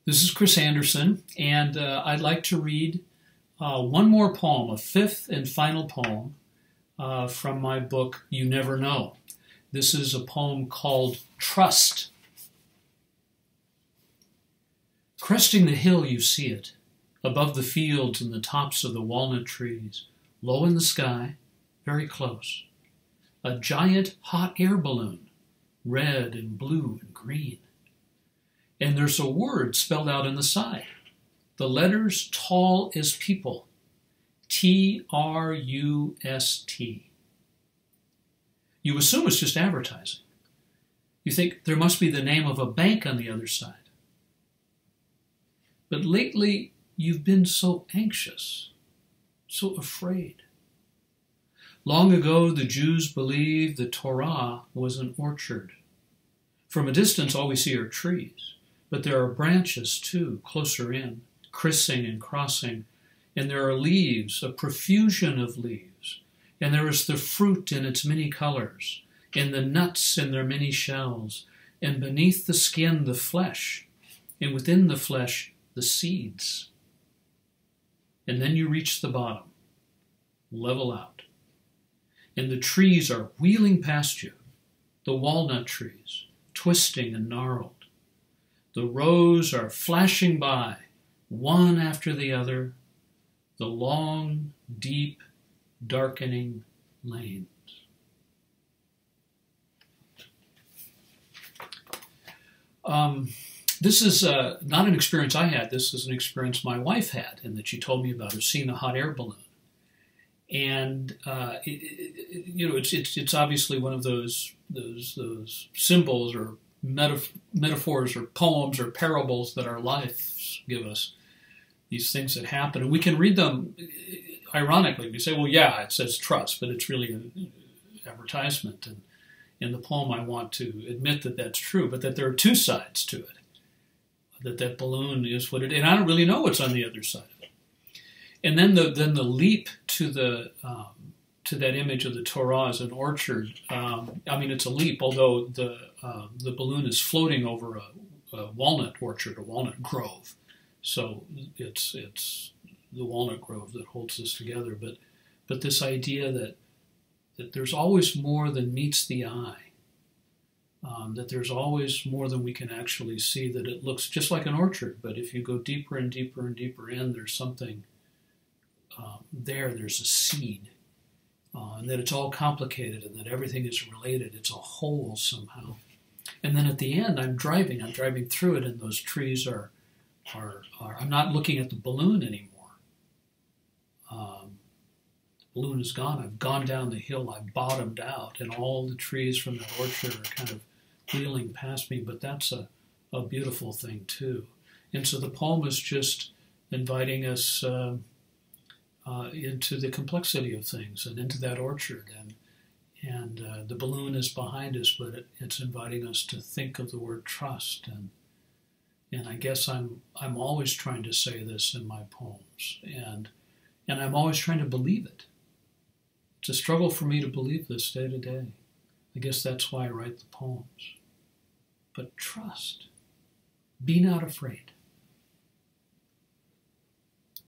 This is Chris Anderson, and I'd like to read one more poem, a fifth and final poem from my book, You Never Know. This is a poem called Trust. Cresting the hill, you see it, above the fields and the tops of the walnut trees, low in the sky, very close. A giant hot air balloon, red and blue and green. And there's a word spelled out in the side. The letters tall as people. T-R-U-S-T. You assume it's just advertising. You think there must be the name of a bank on the other side. But lately, you've been so anxious, so afraid. Long ago, the Jews believed the Torah was an orchard. From a distance, all we see are trees. But there are branches, too, closer in, crissing and crossing. And there are leaves, a profusion of leaves. And there is the fruit in its many colors, and the nuts in their many shells, and beneath the skin, the flesh, and within the flesh, the seeds. And then you reach the bottom, level out. And the trees are wheeling past you, the walnut trees, twisting and gnarled. The rows are flashing by, one after the other, the long, deep, darkening lanes. This is not an experience I had. This is an experience my wife had, and that she told me about, of seeing a hot air balloon. And it's obviously one of those symbols or metaphors or poems or parables that our lives give us, these things that happen. And we can read them ironically. We say, well, yeah, it says trust, but it's really an advertisement. And in the poem, I want to admit that that's true, but that there are two sides to it, that balloon is what it is. And I don't really know what's on the other side of it. And then the leap to that image of the Torah as an orchard. It's a leap, although the balloon is floating over a walnut orchard, a walnut grove. So it's the walnut grove that holds this together. But this idea that there's always more than meets the eye, that there's always more than we can actually see, that it looks just like an orchard, but if you go deeper and deeper and deeper in, there's something there's a seed. And that it's all complicated and that everything is related. It's a whole somehow. And then at the end, I'm driving through it, and those trees are I'm not looking at the balloon anymore. The balloon is gone. I've gone down the hill. I've bottomed out, and all the trees from that orchard are kind of wheeling past me. But that's a beautiful thing, too. And so the poem is just inviting us into the complexity of things and into that orchard. And the balloon is behind us, but it's inviting us to think of the word trust. And I guess I'm always trying to say this in my poems. And I'm always trying to believe it. It's a struggle for me to believe this day to day. I guess that's why I write the poems. But trust. Be not afraid.